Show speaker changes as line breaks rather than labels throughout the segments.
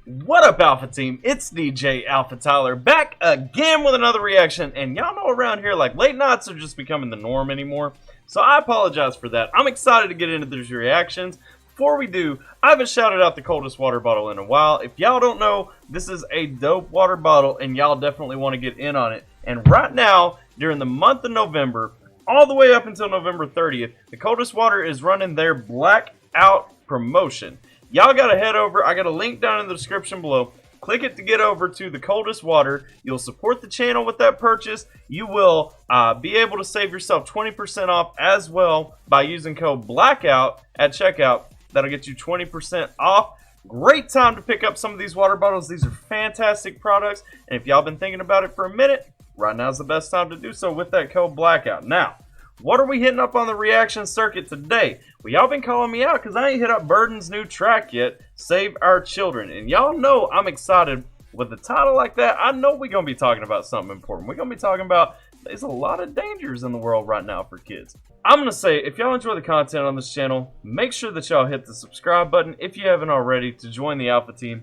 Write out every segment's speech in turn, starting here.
What up, Alpha Team? It's DJ AlphaTyler back again with another reaction. And y'all know around here, like, late nights are just becoming the norm anymore. So I apologize for that. I'm excited to get into these reactions. Before we do, I haven't shouted out the coldest water bottle in a while. If y'all don't know, this is a dope water bottle and y'all definitely want to get in on it. And right now, during the month of November, all the way up until November 30th, the coldest water is running their blackout promotion. Y'all gotta head over. I got a link down in the description below. Click it to get over to the coldest water. You'll support the channel with that purchase. You will be able to save yourself 20% off as well by using code BLACKOUT at checkout. That'll get you 20% off. Great time to pick up some of these water bottles. These are fantastic products. And if y'all been thinking about it for a minute, right now is the best time to do so with that code BLACKOUT. Now, what are we hitting up on the reaction circuit today? Well, y'all been calling me out because I ain't hit up Burden's new track yet, Save Our Children. And y'all know I'm excited with a title like that. I know we're going to be talking about something important. We're going to be talking about there's a lot of dangers in the world right now for kids. I'm going to say, if y'all enjoy the content on this channel, make sure that y'all hit the subscribe button if you haven't already to join the Alpha Team.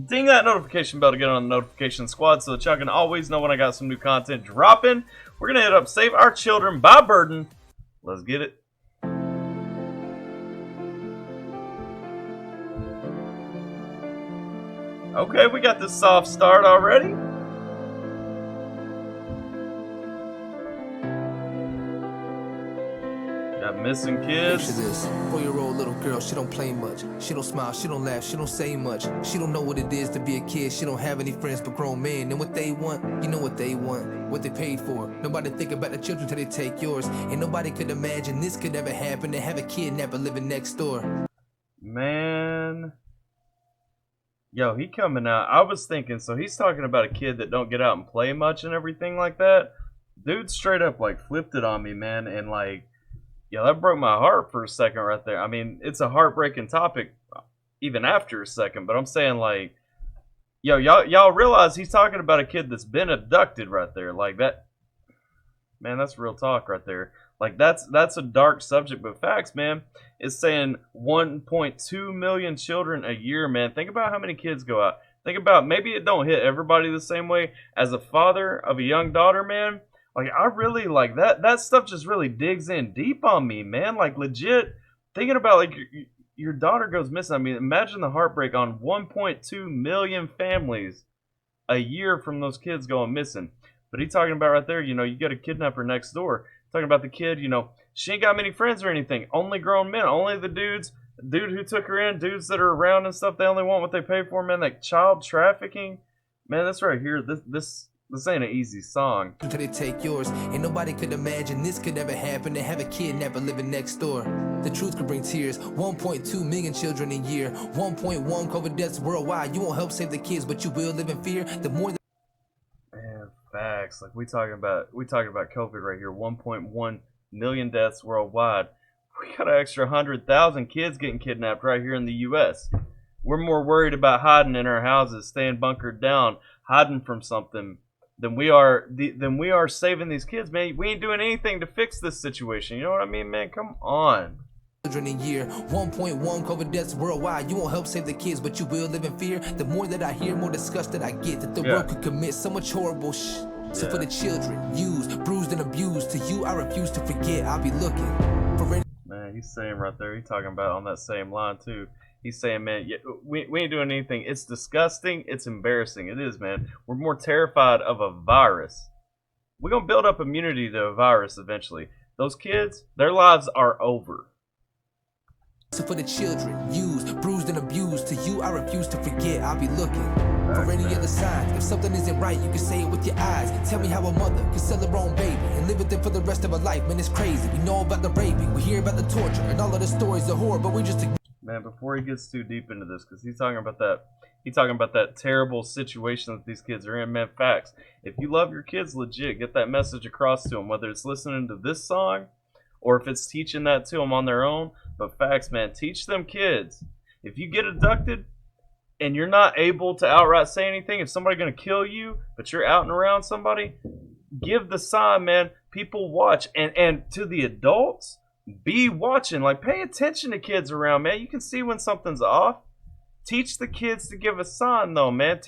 Ding that notification bell to get on the notification squad so that y'all can always know when I got some new content dropping. We're going to hit up Save Our Children by Burden. Let's get it. Okay, we got this soft start already. Got missing kids.
Picture this, 4-year-old little girl, she don't play much. She don't smile, she don't laugh, she don't say much. She don't know what it is to be a kid. She don't have any friends but grown men. And what they want, you know what they want, what they paid for. Nobody think about the children till they take yours. And nobody could imagine this could ever happen, to have a kidnapper living next door.
Man. Yo, he coming out. I was thinking, so he's talking about a kid that don't get out and play much and everything like that. Dude straight up like flipped it on me, man, and like, yeah, that broke my heart for a second right there. I mean, it's a heartbreaking topic even after a second, but I'm saying, like, yo, y'all realize he's talking about a kid that's been abducted right there. Like, that, man, that's real talk right there. Like, that's a dark subject, but facts, man. It's saying 1.2 million children a year, man. Think about how many kids go out. Think about, maybe it don't hit everybody the same way. As a father of a young daughter, man, like, I really, like, that stuff just really digs in deep on me, man. Like, legit, thinking about, like, your daughter goes missing. I mean, imagine the heartbreak on 1.2 million families a year from those kids going missing. But he's talking about right there, you know, you got a kidnapper next door. Talking about the kid, you know, she ain't got many friends or anything. Only grown men, only the dude who took her in, dudes that are around and stuff. They only want what they pay for, man. Like child trafficking, man. That's right here. This ain't an easy song.
Until they take yours, and nobody could imagine this could ever happen, to have a kidnapper living next door. The truth could bring tears. 1.2 million children a year, 1.1 COVID deaths worldwide. You won't help save the kids, but you will live in fear. The more
man, facts. Like we talking about COVID right here. 1.1 million deaths worldwide. We got an extra 100,000 kids getting kidnapped right here in the U.S. We're more worried about hiding in our houses, staying bunkered down, hiding from something, than we are saving these kids, man. We ain't doing anything to fix this situation. You know what I mean, man? Come on.
Children a year, 1.1 COVID deaths worldwide. You won't help save the kids, but you will live in fear. The more that I hear, more disgusted I get that the world could commit so much horrible So for the children, used, bruised, and abused, to you I refuse to forget. I'll be looking for any.
Man, he's saying right there, he's talking about on that same line too. He's saying, man, we ain't doing anything. It's disgusting. It's embarrassing. It is, man. We're more terrified of a virus. We're going to build up immunity to a virus eventually. Those kids, their lives are over.
So for the children, used, bruised, and abused, to you I refuse to forget. I'll be looking for any other signs. If something isn't right, you can say it with your eyes. Tell me how a mother can sell her own baby and live with them for the rest of her life. Man, it's crazy. We know about the raping, we hear about the torture, and all of the stories of horror, but we just...
Man, before he gets too deep into this, because he's talking about that terrible situation that these kids are in, man, facts. If you love your kids, legit, get that message across to them, whether it's listening to this song or if it's teaching that to them on their own. But facts, man, teach them kids. If you get abducted and you're not able to outright say anything, if somebody's going to kill you, but you're out and around somebody, give the sign, man. People watch. And to the adults, be watching. Like, pay attention to kids around, man. You can see when something's off. Teach the kids to give a sign, though, man.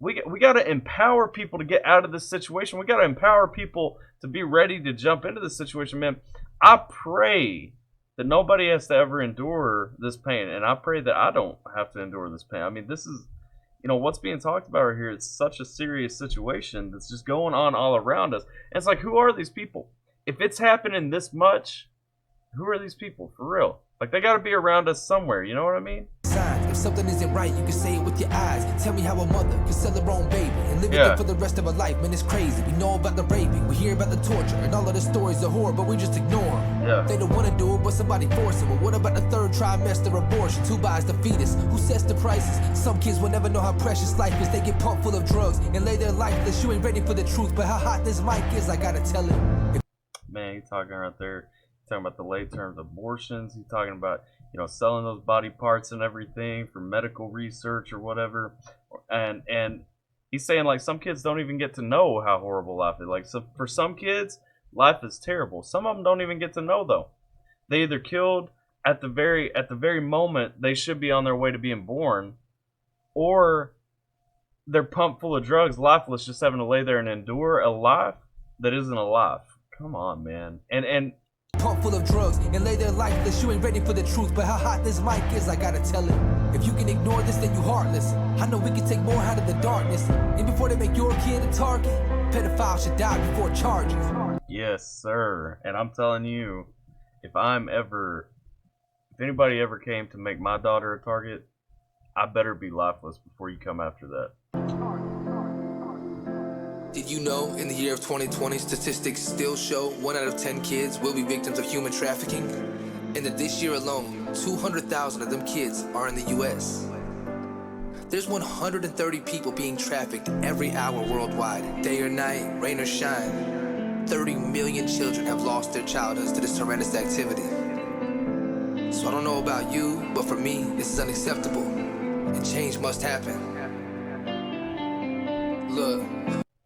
We got to empower people to get out of this situation. We got to empower people to be ready to jump into this situation, man. I pray that nobody has to ever endure this pain, and I pray that I don't have to endure this pain. I mean, this is, what's being talked about right here. It's such a serious situation that's just going on all around us. And it's like, who are these people? If it's happening this much, who are these people for real? Like, they got to be around us somewhere. You know what I mean?
If something isn't right, you can say it with your eyes. Tell me how a mother can sell her own baby and live with it for the rest of her life. Man, it's crazy. We know about the raping, we hear about the torture, and all of the stories of horror, but we just ignore them.
Yeah.
They don't want to do it, but somebody force them. But what about the third trimester abortion? Who buys the fetus? Who sets the prices? Some kids will never know how precious life is. They get pumped full of drugs and lay their lifeless. You ain't ready for the truth, but how hot this mic is, I gotta tell it.
Man, he's talking right there. He's talking about the late term abortions. He's talking about, selling those body parts and everything for medical research or whatever. And he's saying, like, some kids don't even get to know how horrible life is. Like, so for some kids, life is terrible. Some of them don't even get to know, though. They either killed at the very moment they should be on their way to being born, or they're pumped full of drugs, lifeless, just having to lay there and endure a life that isn't a life. Come on, man. And
pump full of drugs and lay their lifeless. You ain't ready for the truth, but how hot this mic is, I gotta tell it. If you can ignore this, then you heartless. I know we can take more out of the darkness. And before they make your kid a target, pedophiles should die before charges.
Yes, sir. And I'm telling you, if anybody ever came to make my daughter a target, I better be lifeless before you come after that.
Did you know in the year of 2020, statistics still show 1 out of 10 kids will be victims of human trafficking? And that this year alone, 200,000 of them kids are in the US. There's 130 people being trafficked every hour worldwide, day or night, rain or shine. 30 million children have lost their childhoods to this horrendous activity. So I don't know about you, but for me, this is unacceptable, and change must happen. Look.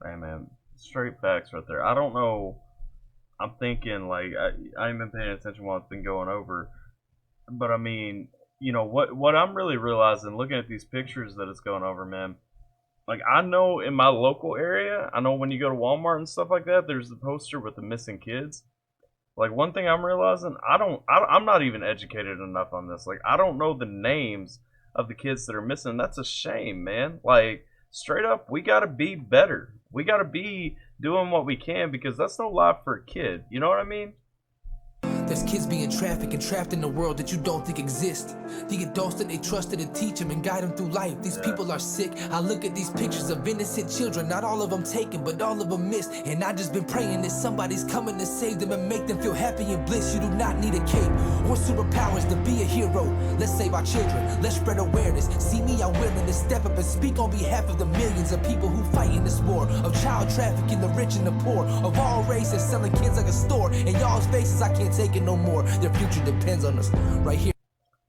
Hey, man, straight facts right there. I don't know. I'm thinking, like, I ain't been paying attention while it's been going over. But, I mean, what I'm really realizing, looking at these pictures that it's going over, man, like, I know in my local area, I know when you go to Walmart and stuff like that, there's the poster with the missing kids. Like, one thing I'm realizing, I'm not even educated enough on this. Like, I don't know the names of the kids that are missing. That's a shame, man. Like, straight up, we got to be better. We got to be doing what we can, because that's no life for a kid. You know what I mean?
There's kids being trafficked and trapped in a world that you don't think exists. The adults that they trusted to teach them and guide them through life. These people are sick. I look at these pictures of innocent children, not all of them taken, but all of them missed. And I just been praying that somebody's coming to save them and make them feel happy and bliss. You do not need a cape or superpowers to be a hero. Let's save our children. Let's spread awareness. See me, I'm willing to step up and speak on behalf of the millions of people who fight in this war of child trafficking, the rich and the poor, of all races, selling kids like a store. In y'all's faces, I can't take it no more. Their future depends on us right here.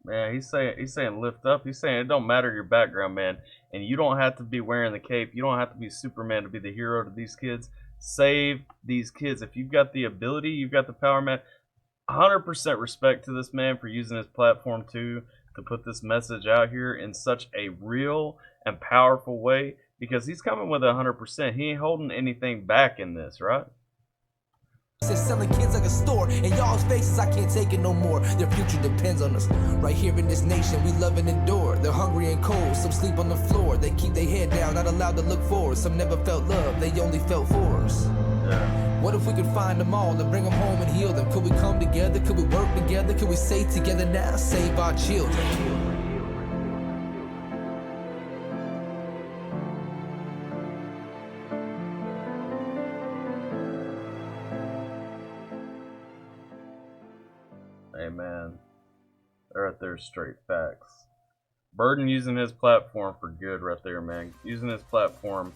Man, he's saying lift up. He's saying it don't matter your background, man, and you don't have to be wearing the cape. You don't have to be Superman to be the hero to these kids. Save these kids. If you've got the ability, you've got the power, man. 100% respect to this man for using his platform to put this message out here in such a real and powerful way, because he's coming with 100%. He ain't holding anything back in this, right?
Selling kids like a store. In y'all's faces, I can't take it no more. Their future depends on us. Right here in this nation, we love and endure. They're hungry and cold, some sleep on the floor. They keep their head down, not allowed to look forward. Some never felt love, they only felt force. What if we could find them all and bring them home and heal them? Could we come together? Could we work together? Could we say together now, save our children?
Hey, man, they're right there, straight facts. Burden using his platform for good right there, man. Using his platform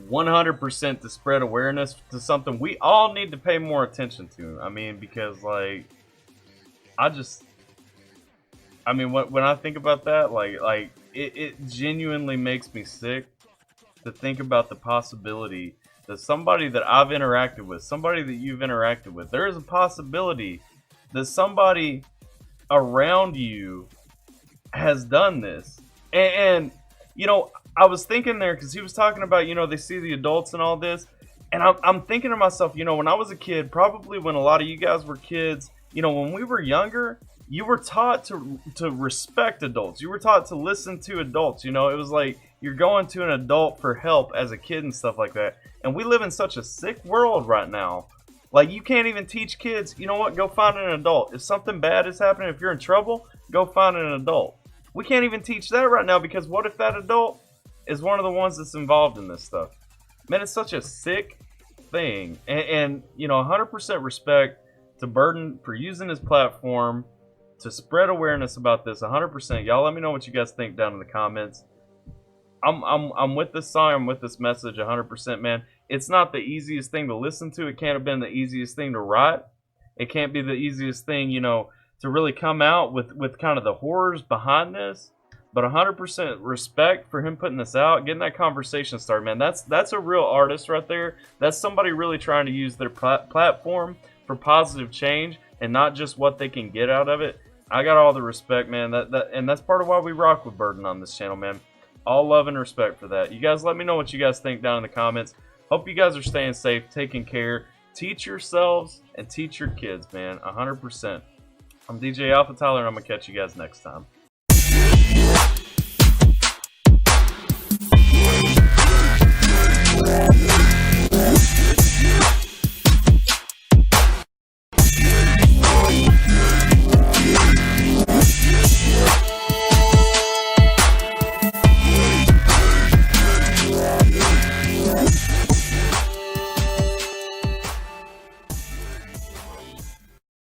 100% to spread awareness to something we all need to pay more attention to. I mean, because, like, when I think about that, like it genuinely makes me sick to think about the possibility that somebody that I've interacted with, somebody that you've interacted with, there is a possibility that somebody around you has done this, And you know, I was thinking there because he was talking about, you know, they see the adults and all this, and I'm thinking to myself, you know, when I was a kid, probably when a lot of you guys were kids, you know, when we were younger, you were taught to respect adults. You were taught to listen to adults. You know, it was like you're going to an adult for help as a kid and stuff like that. And we live in such a sick world right now. Like, you can't even teach kids, you know what, go find an adult. If something bad is happening, if you're in trouble, go find an adult. We can't even teach that right now because what if that adult is one of the ones that's involved in this stuff? Man, it's such a sick thing. And you know, 100% respect to Burden for using his platform to spread awareness about this. 100%. Y'all let me know what you guys think down in the comments. I'm with this song. I'm with this message 100%, man. It's not the easiest thing to listen to. It can't have been the easiest thing to write. It can't be the easiest thing, you know, to really come out with kind of the horrors behind this. But 100% respect for him putting this out, getting that conversation started, man. That's a real artist right there. That's somebody really trying to use their platform for positive change and not just what they can get out of it. I got all the respect, man. And that's part of why we rock with Burden on this channel, man. All love and respect for that. You guys let me know what you guys think down in the comments. Hope you guys are staying safe, taking care. Teach yourselves and teach your kids, man. 100%. I'm DJ AlphaTyler, and I'm going to catch you guys next time.